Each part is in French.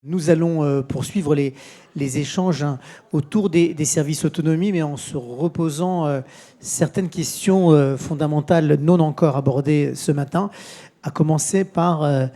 Nous allons poursuivre les échanges autour des services autonomie, mais en se reposant certaines questions fondamentales non encore abordées ce matin, à commencer par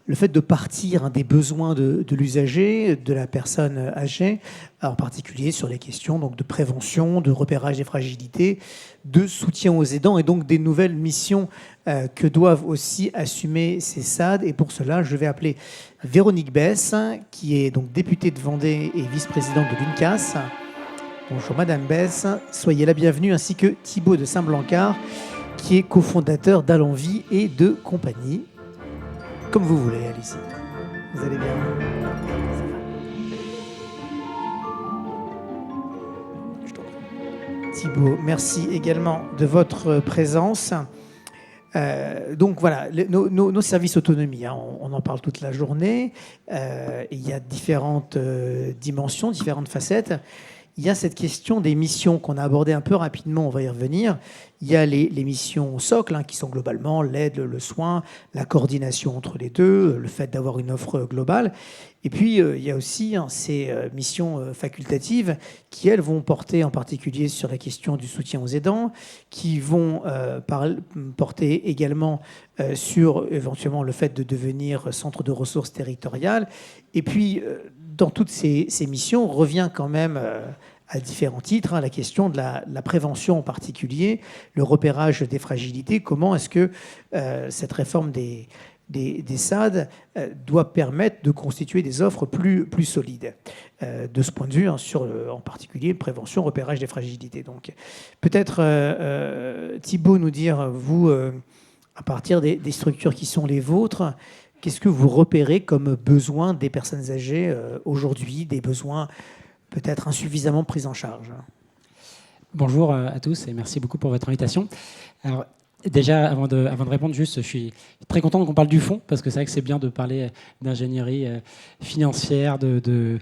le fait de partir des besoins de l'usager, de la personne âgée, en particulier sur les questions donc, de prévention, de repérage des fragilités, de soutien aux aidants et donc des nouvelles missions que doivent aussi assumer ces SAD. Et pour cela, je vais appeler Véronique Besse, qui est donc députée de Vendée et vice-présidente de l'UNCAS. Bonjour Madame Besse, soyez la bienvenue, ainsi que Thibaut de Saint-Blancard, qui est cofondateur d'Allons-Vie et de compagnie. Comme vous voulez, allez-y. Vous allez bien. Thibaut, merci également de votre présence. Donc voilà, nos services autonomie, hein, on en parle toute la journée. Il y a différentes dimensions, différentes facettes. Il y a cette question des missions qu'on a abordées un peu rapidement, on va y revenir. Il y a les missions socles, hein, qui sont globalement l'aide, le soin, la coordination entre les deux, le fait d'avoir une offre globale. Et puis, il y a aussi ces missions facultatives qui, elles, vont porter en particulier sur la question du soutien aux aidants, qui vont porter également sur éventuellement le fait de devenir centre de ressources territoriales. Et puis, dans toutes ces missions, revient quand même à différents titres, hein, la question de la prévention en particulier, le repérage des fragilités. Comment est-ce que cette réforme des SAD doit permettre de constituer des offres plus solides de ce point de vue, hein, sur en particulier prévention, repérage des fragilités. Donc peut-être Thibaut nous dire, vous, à partir des structures qui sont les vôtres, qu'est-ce que vous repérez comme besoins des personnes âgées aujourd'hui, des besoins peut-être insuffisamment pris en charge? Bonjour à tous et merci beaucoup pour votre invitation. Alors, déjà, avant de répondre, juste, je suis très content qu'on parle du fond, parce que c'est vrai que c'est bien de parler d'ingénierie financière, de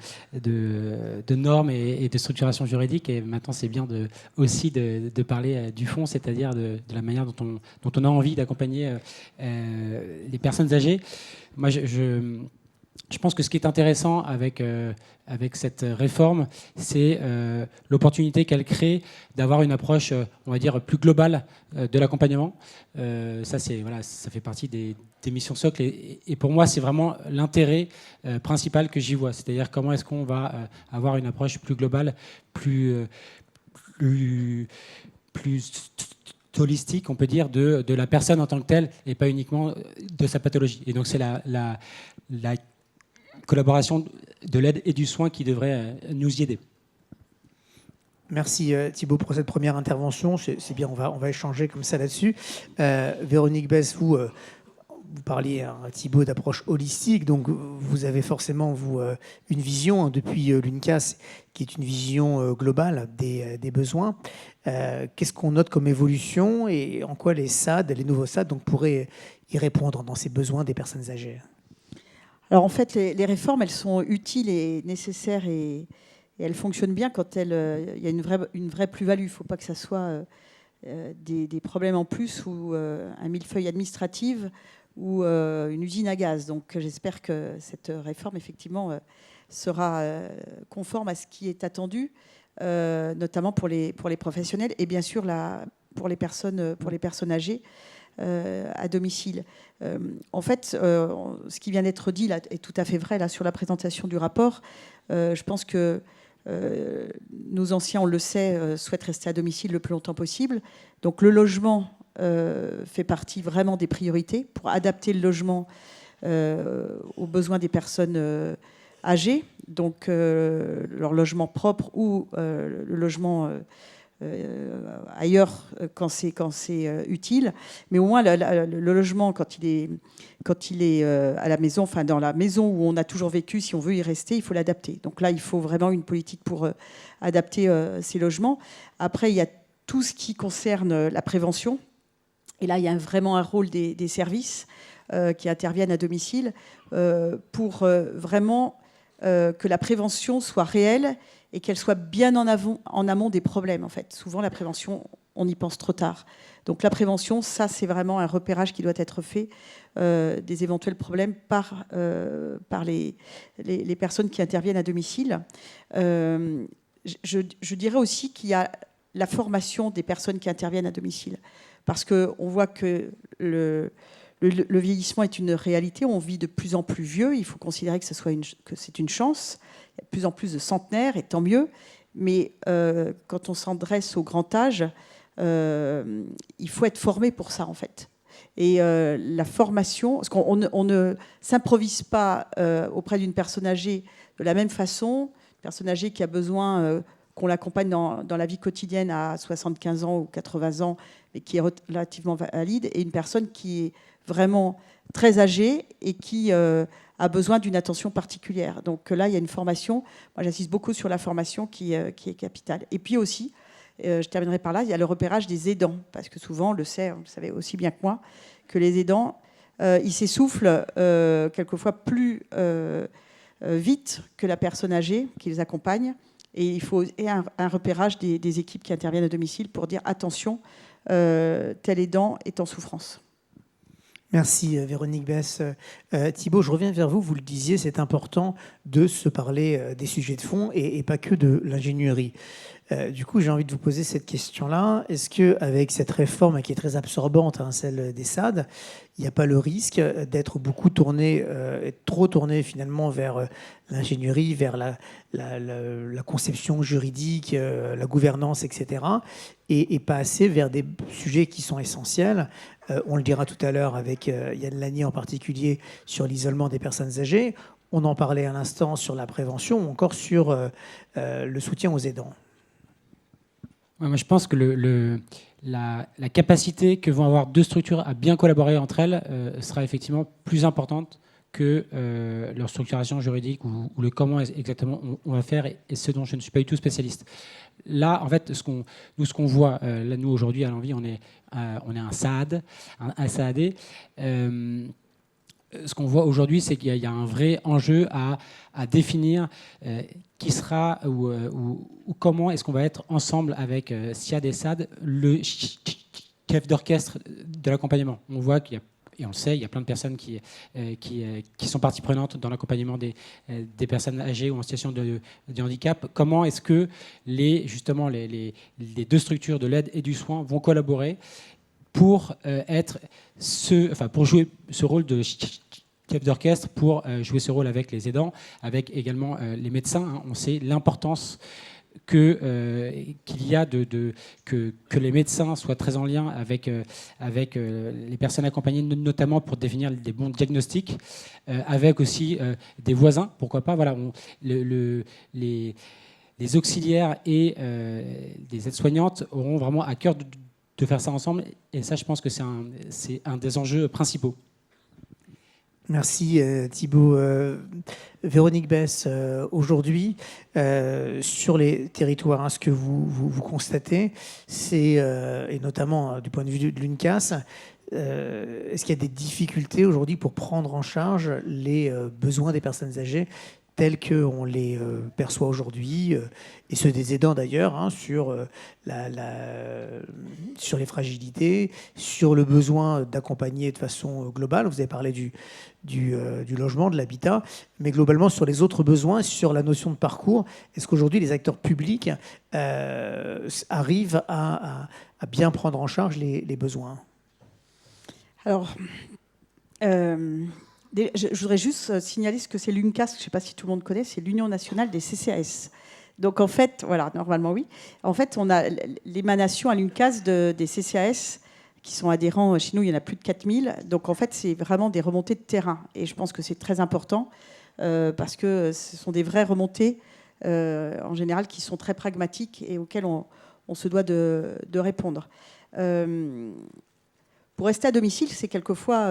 normes et de structuration juridique. Et maintenant, c'est bien aussi de parler du fond, c'est-à-dire de la manière dont on a envie d'accompagner les personnes âgées. Moi, je pense que ce qui est intéressant avec cette réforme, c'est l'opportunité qu'elle crée d'avoir une approche, on va dire, plus globale de l'accompagnement. Ça fait partie des missions socles. Et pour moi, c'est vraiment l'intérêt principal que j'y vois. C'est-à-dire comment est-ce qu'on va avoir une approche plus globale, plus holistique, on peut dire, de la personne en tant que telle et pas uniquement de sa pathologie. Et donc, c'est la collaboration de l'aide et du soin qui devrait nous y aider. Merci Thibaut pour cette première intervention. C'est bien, on va échanger comme ça là-dessus. Véronique Besse, vous parliez, hein, Thibaut, d'approche holistique, donc vous avez forcément, vous, une vision, hein, depuis l'UNCAS, qui est une vision globale des besoins. Qu'est-ce qu'on note comme évolution et en quoi les SAD, les nouveaux SAD, donc, pourraient y répondre dans ces besoins des personnes âgées? Alors en fait, les réformes, elles sont utiles et nécessaires et elles fonctionnent bien quand il y a une vraie plus-value. Il ne faut pas que ça soit des problèmes en plus ou un millefeuille administratif ou une usine à gaz. Donc j'espère que cette réforme, effectivement, sera conforme à ce qui est attendu, notamment pour les professionnels et bien sûr pour les personnes âgées à domicile. En fait, ce qui vient d'être dit là est tout à fait vrai là, sur la présentation du rapport. Je pense que nos anciens, on le sait, souhaitent rester à domicile le plus longtemps possible. Donc le logement fait partie vraiment des priorités pour adapter le logement aux besoins des personnes âgées, donc leur logement propre ou le logement ailleurs quand c'est utile, mais au moins le logement quand il est à la maison, enfin dans la maison où on a toujours vécu, si on veut y rester, il faut l'adapter. Donc là, il faut vraiment une politique pour adapter ces logements. Après, il y a tout ce qui concerne la prévention, et là, il y a vraiment un rôle des services qui interviennent à domicile pour vraiment que la prévention soit réelle et qu'elle soit bien en amont des problèmes, en fait. Souvent, la prévention, on y pense trop tard. Donc la prévention, ça c'est vraiment un repérage qui doit être fait des éventuels problèmes par les personnes qui interviennent à domicile. Je dirais aussi qu'il y a la formation des personnes qui interviennent à domicile. Parce qu'on voit que le vieillissement est une réalité, on vit de plus en plus vieux, il faut considérer que c'est une chance, il y a de plus en plus de centenaires, et tant mieux, mais quand on s'adresse au grand âge, il faut être formé pour ça en fait. Et la formation, parce qu'on ne s'improvise pas auprès d'une personne âgée de la même façon, une personne âgée qui a besoin qu'on l'accompagne dans la vie quotidienne à 75 ans ou 80 ans, mais qui est relativement valide, et une personne qui est vraiment très âgée et qui a besoin d'une attention particulière. Donc là, il y a une formation. Moi, j'insiste beaucoup sur la formation qui est capitale. Et puis aussi, je terminerai par là, il y a le repérage des aidants, parce que souvent, on le sait, vous le savez aussi bien que moi, que les aidants, ils s'essoufflent quelquefois plus vite que la personne âgée qui les accompagne. Et il faut un repérage des équipes qui interviennent à domicile pour dire attention, tel aidant est en souffrance. Merci Véronique Besse. Thibault, je reviens vers vous. Vous le disiez, c'est important de se parler des sujets de fond et pas que de l'ingénierie. Du coup, j'ai envie de vous poser cette question-là. Est-ce qu'avec cette réforme qui est très absorbante, celle des SAD, il n'y a pas le risque d'être beaucoup tourné, trop tourné finalement vers l'ingénierie, vers la conception juridique, la gouvernance, etc., et pas assez vers des sujets qui sont essentiels. On le dira tout à l'heure avec Yann Lanier en particulier sur l'isolement des personnes âgées. On en parlait à l'instant sur la prévention ou encore sur le soutien aux aidants. Ouais, moi, je pense que la capacité que vont avoir deux structures à bien collaborer entre elles sera effectivement plus importante que leur structuration juridique ou le comment exactement on va faire, et ce dont je ne suis pas du tout spécialiste. Là, en fait, ce qu'on voit, là, nous, aujourd'hui, à l'Envie, on est un SAAD, un SAAD. Ce qu'on voit aujourd'hui, c'est qu'il y a un vrai enjeu à définir qui sera ou comment est-ce qu'on va être ensemble avec SIAD et SAD, le chef d'orchestre de l'accompagnement. On voit qu'il y a, et on le sait, il y a plein de personnes qui sont partie prenante dans l'accompagnement des personnes âgées ou en situation de handicap. Comment est-ce que les deux structures de l'aide et du soin vont collaborer pour pour jouer ce rôle de chef d'orchestre, pour jouer ce rôle avec les aidants, avec également les médecins. On sait l'importance qu'il y a que les médecins soient très en lien avec les personnes accompagnées, notamment pour définir des bons diagnostics, avec aussi des voisins, pourquoi pas. Voilà, les auxiliaires et les aides-soignantes auront vraiment à cœur de faire ça ensemble, et ça, je pense que c'est un des enjeux principaux. Merci Thibault. Véronique Besse, aujourd'hui, sur les territoires, ce que vous constatez, c'est, et notamment du point de vue de l'UNCAS, est-ce qu'il y a des difficultés aujourd'hui pour prendre en charge les besoins des personnes âgées tels qu'on les perçoit aujourd'hui, et ceux des aidants d'ailleurs, sur les fragilités, sur le besoin d'accompagner de façon globale. Vous avez parlé du logement, de l'habitat, mais globalement sur les autres besoins, sur la notion de parcours. Est-ce qu'aujourd'hui les acteurs publics arrivent à bien prendre en charge les besoins ? Alors, je voudrais juste signaler ce que c'est l'UNCAS, je ne sais pas si tout le monde connaît, c'est l'Union nationale des CCAS. Donc en fait, voilà, normalement oui. En fait, on a l'émanation à l'UNCAS des CCAS qui sont adhérents. Chez nous, il y en a plus de 4000. Donc en fait, c'est vraiment des remontées de terrain. Et je pense que c'est très important parce que ce sont des vraies remontées, en général, qui sont très pragmatiques et auxquelles on se doit de répondre. Pour rester à domicile, c'est quelquefois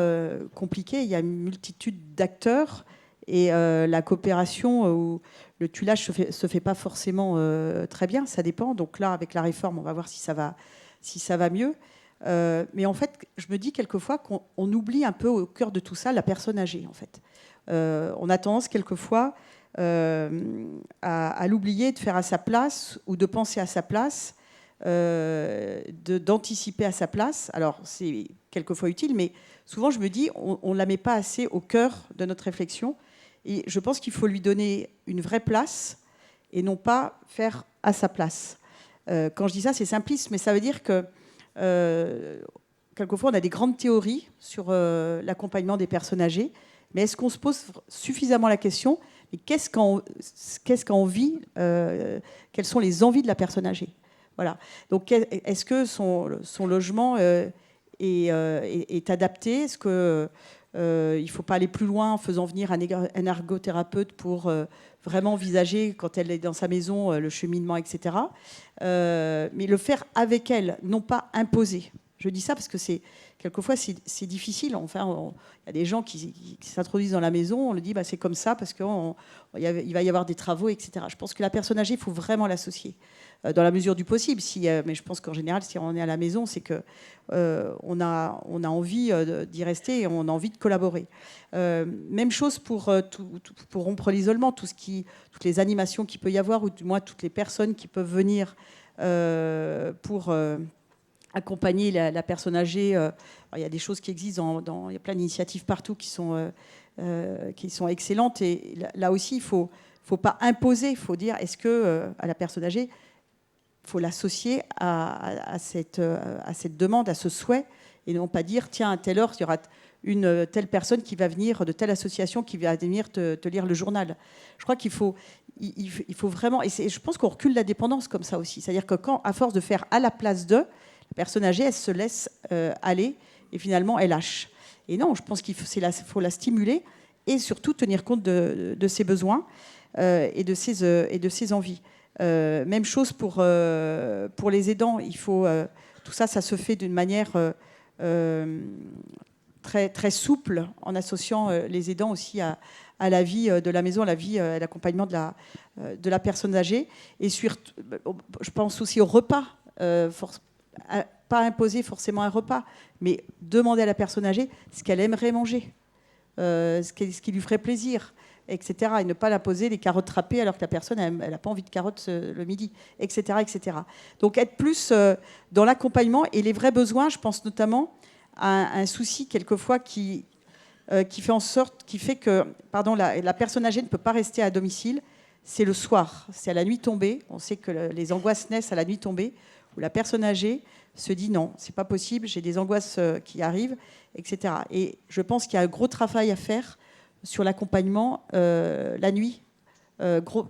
compliqué. Il y a une multitude d'acteurs et la coopération ou le tuilage se fait pas forcément très bien. Ça dépend. Donc là, avec la réforme, on va voir si ça va mieux. Mais en fait, je me dis quelquefois qu'on oublie un peu au cœur de tout ça la personne âgée. En fait, on a tendance quelquefois à l'oublier, de faire à sa place ou de penser à sa place. d'anticiper à sa place. Alors, c'est quelquefois utile, mais souvent, je me dis, on ne la met pas assez au cœur de notre réflexion. Et je pense qu'il faut lui donner une vraie place et non pas faire à sa place. Quand je dis ça, c'est simpliste, mais ça veut dire que quelquefois, on a des grandes théories sur l'accompagnement des personnes âgées, mais est-ce qu'on se pose suffisamment la question, et qu'est-ce qu'en vit, quelles sont les envies de la personne âgée? Voilà. Donc, est-ce que son logement est adapté? Est-ce qu'il ne faut pas aller plus loin en faisant venir un ergothérapeute pour vraiment envisager, quand elle est dans sa maison, le cheminement, etc. Mais le faire avec elle, non pas imposer. Je dis ça parce que quelquefois c'est difficile. Enfin, il y a des gens qui s'introduisent dans la maison, on le dit c'est comme ça parce qu'il va y avoir des travaux, etc. Je pense que la personne âgée, il faut vraiment l'associer dans la mesure du possible. Mais je pense qu'en général, si on est à la maison, c'est que on a envie d'y rester et on a envie de collaborer. Même chose pour rompre l'isolement, toutes les animations qu'il peut y avoir, ou du moins toutes les personnes qui peuvent venir pour accompagner la personne âgée. Il y a des choses qui existent, il y a plein d'initiatives partout qui sont excellentes. Et là aussi, il ne faut pas imposer, il faut dire, est-ce que à la personne âgée, il faut l'associer à cette demande, à ce souhait, et non pas dire, tiens, à telle heure, il y aura une telle personne qui va venir de telle association qui va venir te lire le journal. Je crois qu'il faut vraiment... Et je pense qu'on recule la dépendance comme ça aussi. C'est-à-dire que à force de faire à la place d'eux, la personne âgée, elle se laisse aller et finalement, elle lâche. Et non, je pense qu'il faut la stimuler et surtout tenir compte de ses besoins et de ses envies. Même chose pour les aidants. Tout ça se fait d'une manière très, très souple en associant les aidants aussi à la vie de la maison, à l'accompagnement de la personne âgée. Et surtout, je pense aussi au repas. Pas imposer forcément un repas, mais demander à la personne âgée ce qu'elle aimerait manger, ce qui lui ferait plaisir, etc. Et ne pas la poser les carottes râpées alors que la personne elle n'a pas envie de carottes le midi, etc., etc. Donc être plus dans l'accompagnement et les vrais besoins. Je pense notamment à un souci quelquefois qui fait que la personne âgée ne peut pas rester à domicile. C'est le soir, c'est à la nuit tombée. On sait que les angoisses naissent à la nuit tombée, où la personne âgée se dit non, c'est pas possible, j'ai des angoisses qui arrivent, etc. Et je pense qu'il y a un gros travail à faire sur l'accompagnement la nuit. Gros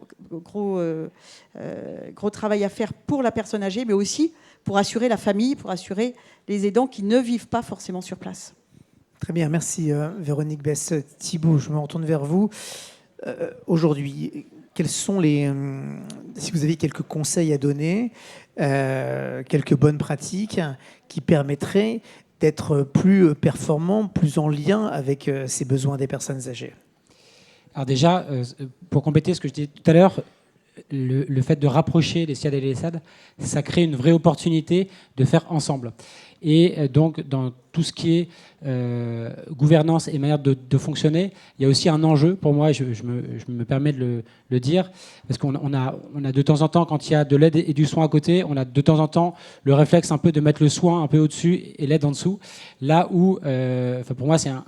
travail à faire pour la personne âgée, mais aussi pour assurer la famille, pour assurer les aidants qui ne vivent pas forcément sur place. Très bien, merci Véronique Besse. Thibault, je me retourne vers vous. Aujourd'hui, quels sont si vous avez quelques conseils à donner, quelques bonnes pratiques qui permettraient d'être plus performant, plus en lien avec ces besoins des personnes âgées? Alors déjà, pour compléter ce que je disais tout à l'heure, le fait de rapprocher les SIAD et les SAD, ça crée une vraie opportunité de faire ensemble. Et donc, dans tout ce qui est gouvernance et manière de fonctionner, il y a aussi un enjeu, pour moi, je me permets de le dire, parce qu'on a de temps en temps, quand il y a de l'aide et du soin à côté, on a de temps en temps le réflexe un peu de mettre le soin un peu au-dessus et l'aide en dessous, là où, pour moi, c'est un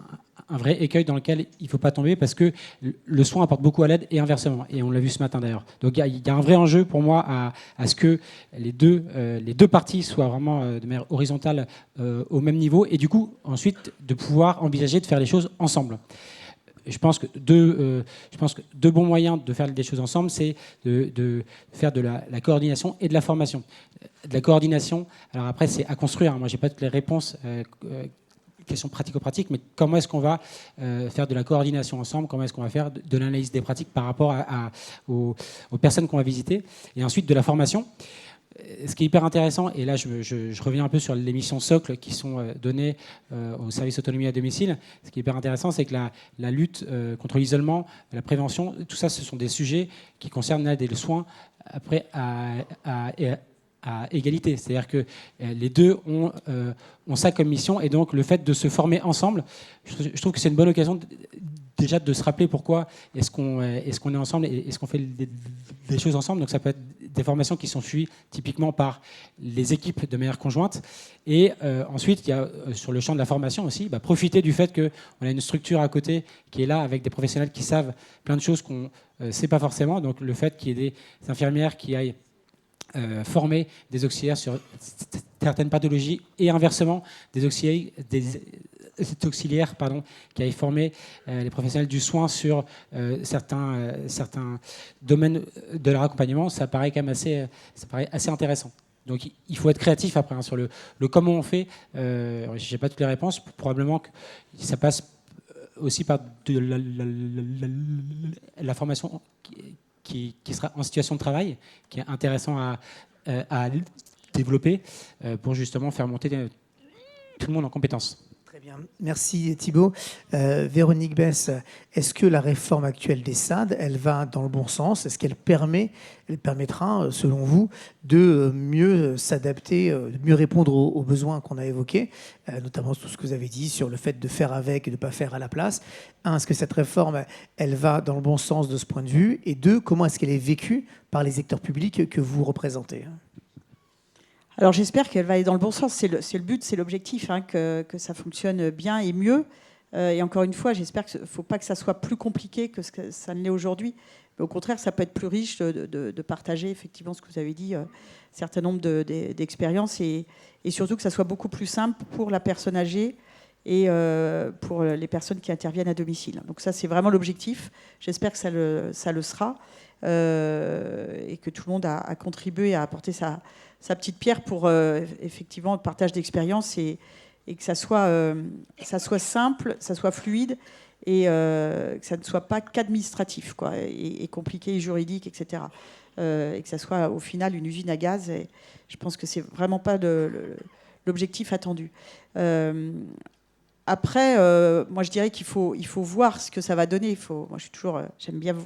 vrai écueil dans lequel il ne faut pas tomber parce que le soin apporte beaucoup à l'aide et inversement. Et on l'a vu ce matin d'ailleurs. Donc il y a un vrai enjeu pour moi à ce que les deux parties soient vraiment de manière horizontale au même niveau et du coup ensuite de pouvoir envisager de faire les choses ensemble. Je pense que deux bons moyens de faire des choses ensemble, c'est de faire de la coordination et de la formation. De la coordination, alors après c'est à construire. Moi, je n'ai pas toutes les réponses questions pratico-pratiques, mais comment est-ce qu'on va faire de la coordination ensemble, comment est-ce qu'on va faire de l'analyse des pratiques par rapport aux personnes qu'on va visiter, et ensuite de la formation. Ce qui est hyper intéressant, et là je reviens un peu sur les missions socles qui sont données au service autonomie à domicile, ce qui est hyper intéressant, c'est que la lutte contre l'isolement, la prévention, tout ça, ce sont des sujets qui concernent l'aide et le soin après à égalité. C'est-à-dire que les deux ont ça comme mission, et donc le fait de se former ensemble, je trouve que c'est une bonne occasion déjà de se rappeler pourquoi est-ce qu'on est ensemble et est-ce qu'on fait des choses ensemble. Donc ça peut être des formations qui sont suivies typiquement par les équipes de manière conjointe. Et ensuite, il y a sur le champ de la formation aussi, profiter du fait qu'on a une structure à côté qui est là avec des professionnels qui savent plein de choses qu'on ne sait pas forcément. Donc le fait qu'il y ait des infirmières qui aillent former des auxiliaires sur certaines pathologies et inversement des auxiliaires qui aillent former les professionnels du soin sur certains domaines de leur accompagnement, ça paraît quand même assez intéressant. Donc il faut être créatif après sur le comment on fait. Je n'ai pas toutes les réponses. Probablement que ça passe aussi par la formation qui sera en situation de travail, qui est intéressant à développer pour justement faire monter tout le monde en compétences. Très bien. Merci Thibault. Véronique Besse, est-ce que la réforme actuelle des SAD, elle va dans le bon sens? Est-ce qu'elle permettra, selon vous, de mieux s'adapter, de mieux répondre aux besoins qu'on a évoqués, notamment tout ce que vous avez dit sur le fait de faire avec et de ne pas faire à la place? Est-ce que cette réforme, elle va dans le bon sens de ce point de vue? Et deux, comment est-ce qu'elle est vécue par les acteurs publics que vous représentez? Alors j'espère qu'elle va aller dans le bon sens. C'est le but, c'est l'objectif, que ça fonctionne bien et mieux. Et encore une fois, j'espère qu'il ne faut pas que ça soit plus compliqué que ce que ça ne l'est aujourd'hui. Mais au contraire, ça peut être plus riche de partager effectivement ce que vous avez dit, un certain nombre d'expériences et surtout que ça soit beaucoup plus simple pour la personne âgée et pour les personnes qui interviennent à domicile. Donc ça, c'est vraiment l'objectif. J'espère que ça le sera et que tout le monde a contribué à apporter sa petite pierre pour effectivement le partage d'expériences et que ça soit simple, ça soit fluide et que ça ne soit pas qu'administratif et compliqué, juridique, etc. Et que ça soit au final une usine à gaz. Et je pense que c'est vraiment pas l'objectif attendu. Après, moi je dirais qu'il faut voir ce que ça va donner. Moi j'aime bien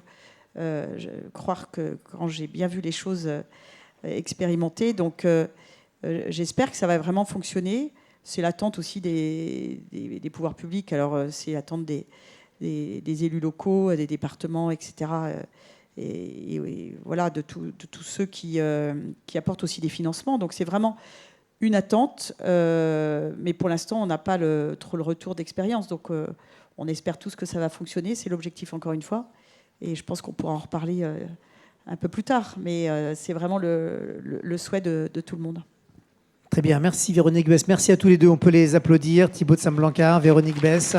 croire que quand j'ai bien vu les choses expérimentées, donc j'espère que ça va vraiment fonctionner. C'est l'attente aussi des pouvoirs publics. Alors c'est l'attente des élus locaux, des départements, etc. Et voilà, de tous ceux qui apportent aussi des financements. Donc c'est vraiment une attente, mais pour l'instant, on n'a pas trop le retour d'expérience. Donc, on espère tous que ça va fonctionner. C'est l'objectif, encore une fois. Et je pense qu'on pourra en reparler un peu plus tard. Mais c'est vraiment le souhait de tout le monde. Très bien. Merci Véronique Besse. Merci à tous les deux. On peut les applaudir. Thibault de Samblancard, Véronique Besse.